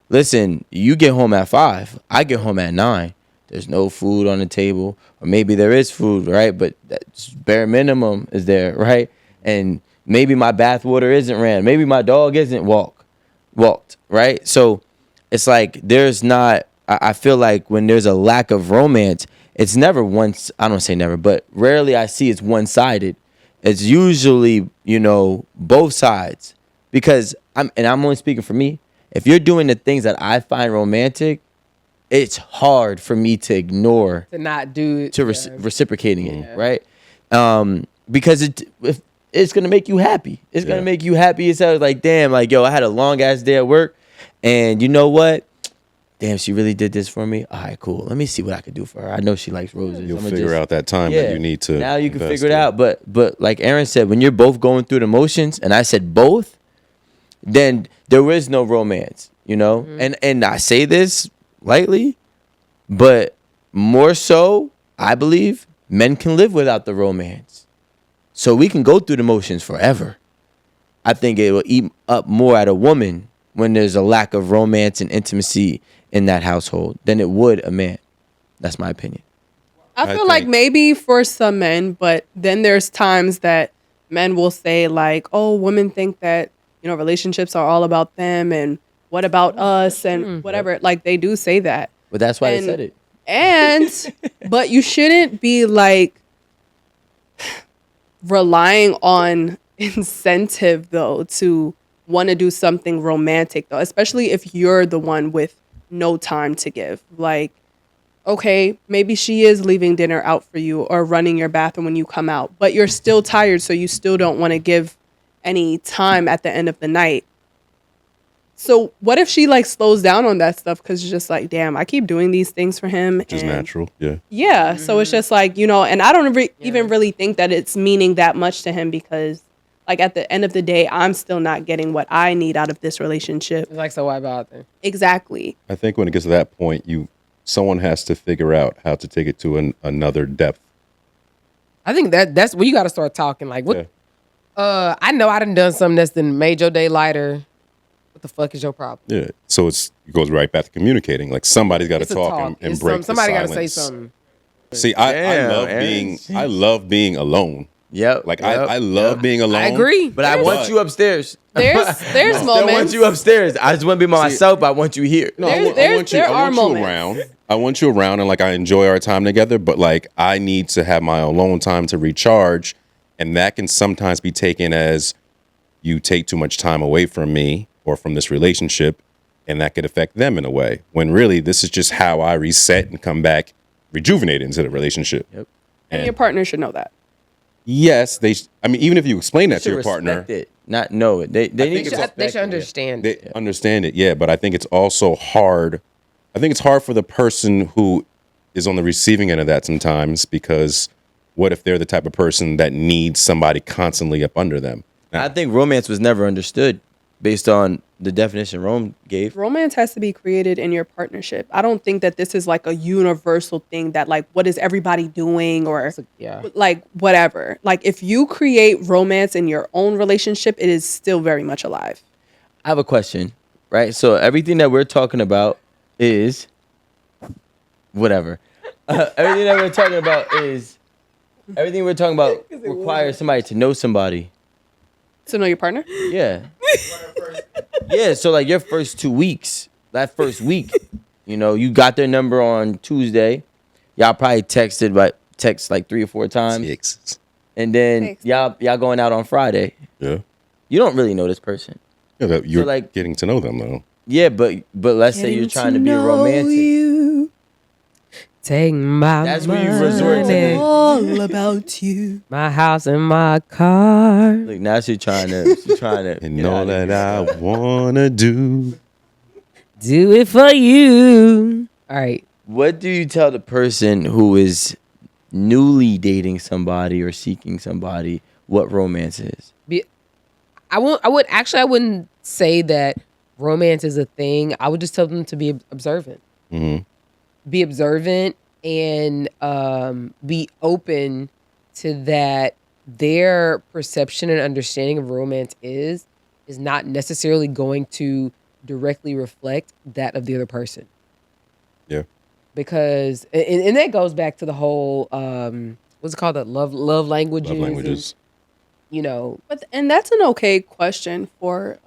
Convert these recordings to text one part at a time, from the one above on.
listen, you get home at 5, I get home at 9. There's no food on the table, or maybe there is food, right? But that's bare minimum is there, right? And maybe my bath water isn't ran. Maybe my dog isn't walked, right? So it's like there's not. I feel like when there's a lack of romance, it's never once. I don't say never, but rarely I see it's one sided. It's usually both sides, because I'm only speaking for me. If you're doing the things that I find romantic, it's hard for me to ignore to not do it, to reciprocating it, right? Because it's gonna make you happy. It's gonna make you happy. It's like, damn, like, yo, I had a long ass day at work, and you know what? Damn, she really did this for me. All right, cool. Let me see what I could do for her. I know she likes roses. You'll figure out that time that you need to. Now you can figure it out. But like Aaron said, when you're both going through the motions, and I said both, then there is no romance, And I say this lightly, but more so, I believe men can live without the romance. So we can go through the motions forever. I think it will eat up more at a woman when there's a lack of romance and intimacy in that household than it would a man. That's my opinion. I feel like maybe for some men, but then there's times that men will say like, oh, women think that, relationships are all about them and what about us and whatever. Like they do say that. But that's why I said it. And, but you shouldn't be like relying on incentive though to want to do something romantic though, especially if you're the one with no time to give. Like, okay, maybe she is leaving dinner out for you or running your bathroom when you come out, but you're still tired, so you still don't want to give any time at the end of the night. So what if she like slows down on that stuff because it's just like, damn, I keep doing these things for him. Which is natural, yeah. Yeah, so it's just like, and I don't even really think that it's meaning that much to him because like at the end of the day, I'm still not getting what I need out of this relationship. It's like, so why bother? Exactly. I think when it gets to that point, someone has to figure out how to take it to another depth. I think that's where you got to start talking. Like, what? Yeah. I know I done something that's then made your day lighter. What the fuck is your problem? Yeah. So it goes right back to communicating. Like somebody's got to talk and break the silence. Somebody got to say something. See, I love being alone. Yep. Like I love being alone. I agree. But I want you upstairs. There's moments. I want you upstairs. I just want to be by myself, but I want you here. No, I want you around. I want you around, and like I enjoy our time together, but like I need to have my alone time to recharge, and that can sometimes be taken as you take too much time away from me or from this relationship, and that could affect them in a way. When really this is just how I reset and come back rejuvenated into the relationship. Yep. And your partner should know that. Yes, even if you explain that to your partner, it, not know it. They should understand. They understand it, yeah. But I think it's also hard. I think it's hard for the person who is on the receiving end of that sometimes, because what if they're the type of person that needs somebody constantly up under them? Now, I think romance was never understood based on the definition Rome gave. Romance has to be created in your partnership. I don't think that this is like a universal thing that like, what is everybody doing or like whatever. Like if you create romance in your own relationship, it is still very much alive. I have a question, right? So everything that we're talking about is whatever. Everything we're talking about requires somebody to know somebody. To know your partner? Yeah. Yeah, so like your first 2 weeks, that first week, you got their number on Tuesday. Y'all probably text like 3 or 4 times. 6. And then y'all going out on Friday. Yeah. You don't really know this person. Yeah, you're like getting to know them though. Yeah, but let's say you're trying to be romantic. Take my That's where you resort to all about you. My house and my car. Look, now she's trying to and all that I wanna do it for you. All right. What do you tell the person who is newly dating somebody or seeking somebody what romance is? I wouldn't say that romance is a thing. I would just tell them to be observant. Mm-hmm. Be observant and be open to that. Their perception and understanding of romance is not necessarily going to directly reflect that of the other person. Yeah. Because and that goes back to the whole what's it called, that love languages. Love languages. And, you know, And that's an okay question for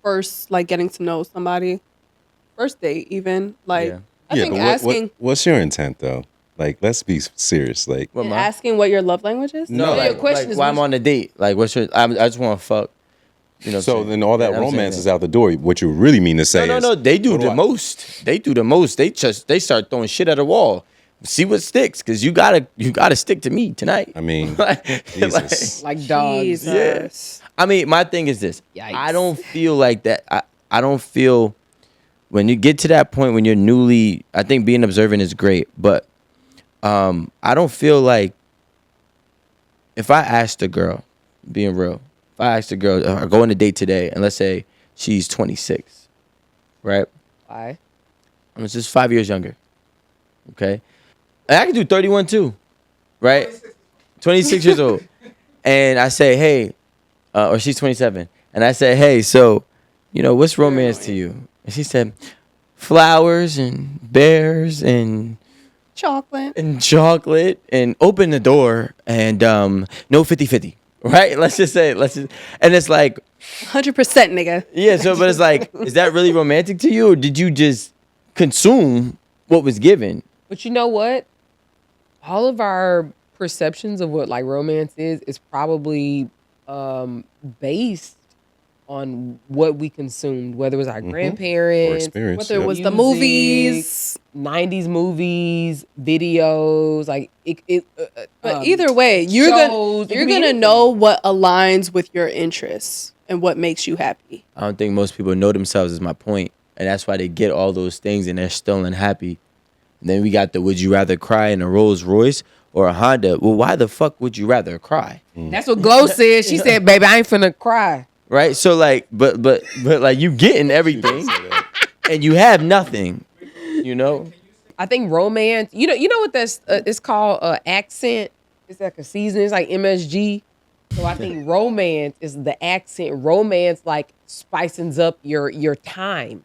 first, like, getting to know somebody, first date even. Like, Yeah. I think but asking what's your intent though? Like, let's be serious. Like, What, and mine? asking what your love language is. No, So like, your question like, is why I'm which- on a date. Like, what's your? I just want to fuck. You know. so then all that Yeah, I'm saying romance that. is out the door. What you really mean to say No, is, no, no. They do what the I- most. They do the most. They start throwing shit at the wall. See what sticks, because you gotta stick to me tonight. I mean, Like- Jesus. like dogs. Jesus. I mean, my thing is this. Yikes. I don't feel like that. I don't feel when you get to that point when you're newly. I think being observant is great, but I don't feel like if I asked a girl, being real, if I asked a girl, or go on a date today, and let's say she's 26, right? Why? I'm just 5 years younger. Okay, and I can do 31 too, right? 26 years old, and I say, hey, or she's 27, and I say, hey, so, you know, what's romance to you? And she said, flowers and bears and Chocolate. chocolate and open the door and no 50-50, right? Let's just say, and it's like, 100%, nigga. yeah, so, but it's like, is that really romantic to you, or did you just consume what was given? But you know what? All of our perceptions of what like romance is probably based on what we consumed, whether it was our Or grandparents, experience. Whether it yeah. was the Music. movies. 90s movies, videos, like it But either way, you're shows, it you're could be gonna anything. know what aligns with your interests and what makes you happy. I don't think most people know themselves, is my point. And that's why they get all those things and they're still unhappy. And then we got the would you rather cry in a Rolls Royce or a Honda? Well, why the fuck would you rather cry? That's what Glow said. She said, baby, I ain't finna cry. Right? So like, but like you getting everything and you have nothing, you know? I think romance, you know what that's it's called accent. It's like a season, it's like MSG. So I think romance is the accent. Romance like spicens up your time.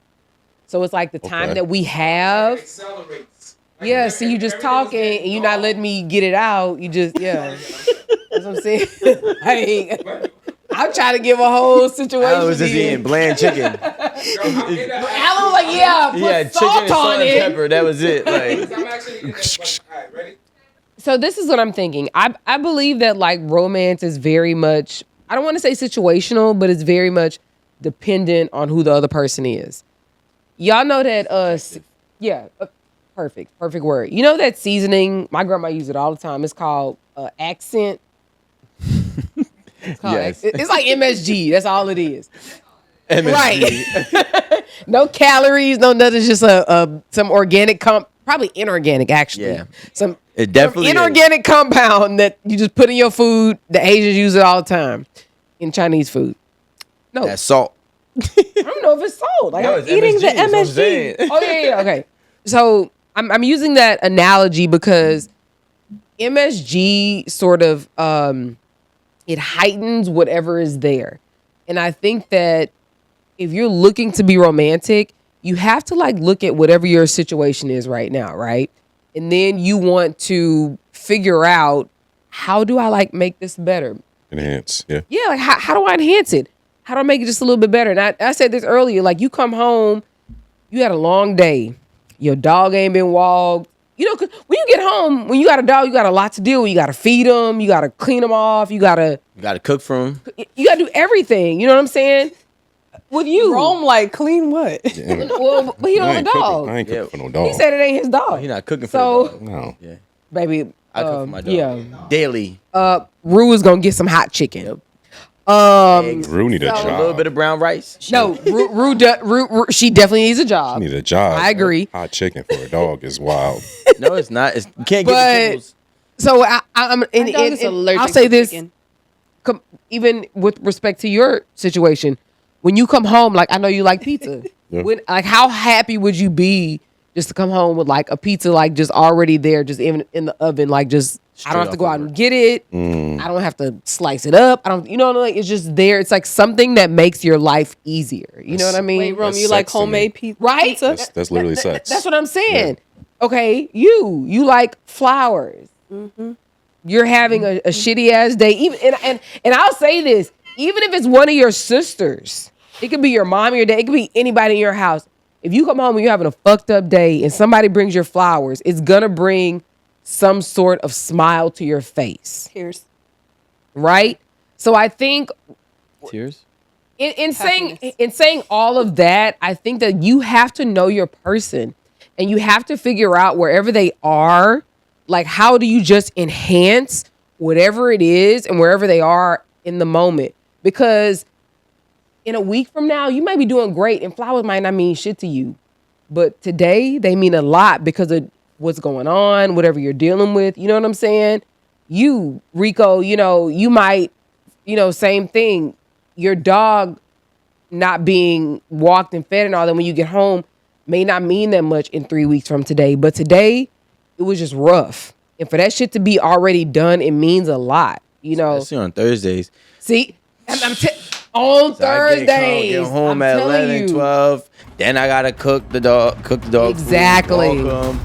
So it's like the time Okay. that we have. Accelerates. Yeah, so you just talking and you're not letting me get it out. You just, yeah. That's what I'm saying. Like, I'm trying to give a whole situation. I was just here. eating bland chicken. Alan was like, yeah, put Yeah, chicken salt and on salt and it. pepper. That was it. Like, I'm actually. All right, ready? So this is what I'm thinking. I believe that like romance is very much, I don't want to say situational, but it's very much dependent on who the other person is. Y'all know that perfect word. You know that seasoning, my grandma used it all the time. It's called accent. It's called Yes. it's like MSG. That's all it is. MSG. Right. No calories, no nothing. It's just some organic probably inorganic actually. Yeah. Some It definitely some is. inorganic compound that you just put in your food. The Asians use it all the time in Chinese food. No, That's salt. I don't know if it's salt. Like No, I'm it's eating MSG, the that's what I'm saying. Oh yeah, okay. So I'm using that analogy because MSG sort of it heightens whatever is there, and I think that if you're looking to be romantic, you have to like look at whatever your situation is right now, right? And then you want to figure out, how do I like make this better? Enhance. Yeah. Yeah, like how do I enhance it? How do I make it just a little bit better? And I said this earlier, like you come home, you had a long day, your dog ain't been walked. You know, 'cause when you get home, when you got a dog, you got a lot to do. You got to feed them, you got to clean them off, you got to cook for him. do everything. You know what I'm saying? With you, Rome, like, clean what? well, but he don't have a dog. I ain't cooking Yeah. for no dog. He said it ain't his dog. He's not cooking for So- the dog. no. Yeah. Baby, I cook for my dog. yeah. Daily. Rue is gonna get some hot chicken. Yep. Um, Rue need a A job. little bit of brown rice. no, Rue, she definitely needs a job. Need a job. I agree. Hot chicken for a dog is wild. No, it's not. You can't But- get the kibbles. So I'm, My dog is allergic I'll say to this, chicken. even with respect to your situation, when you come home, like I know you like pizza. Yeah. Like how happy would you be just to come home with like a pizza, like just already there, just even in the oven, like just I don't have to off go of out work. and get it. I don't have to slice it up. I don't, like it's just there. It's like something that makes your life easier. You know what I mean? Wait, Rome, That's you like sex to me. homemade pizza? Right? That's literally sex. That's what I'm saying. Okay, you like flowers. You're having a shitty ass day. Even and I'll say this, even if it's one of your sisters, it could be your mom or your dad, it could be anybody in your house. If you come home and you're having a fucked up day and somebody brings your flowers, it's gonna bring some sort of smile to your face. Here's Right? So I think Tears. in saying Happiness. all of that, I think that you have to know your person and you have to figure out wherever they are, like how do you just enhance whatever it is and wherever they are in the moment. Because in a week from now, you might be doing great and flowers might not mean shit to you. But today they mean a lot because of what's going on, whatever you're dealing with. You know what I'm saying? You, Rico, you might, same thing. Your dog not being walked and fed and all that when you get home may not mean that much in 3 weeks from today. But today, it was just rough. And for that shit to be already done, it means a lot. Especially on Thursdays. See, on So Thursdays, get home I'm at telling 11, you. 12. Then I gotta cook the dog. Exactly. Food, walk 'em.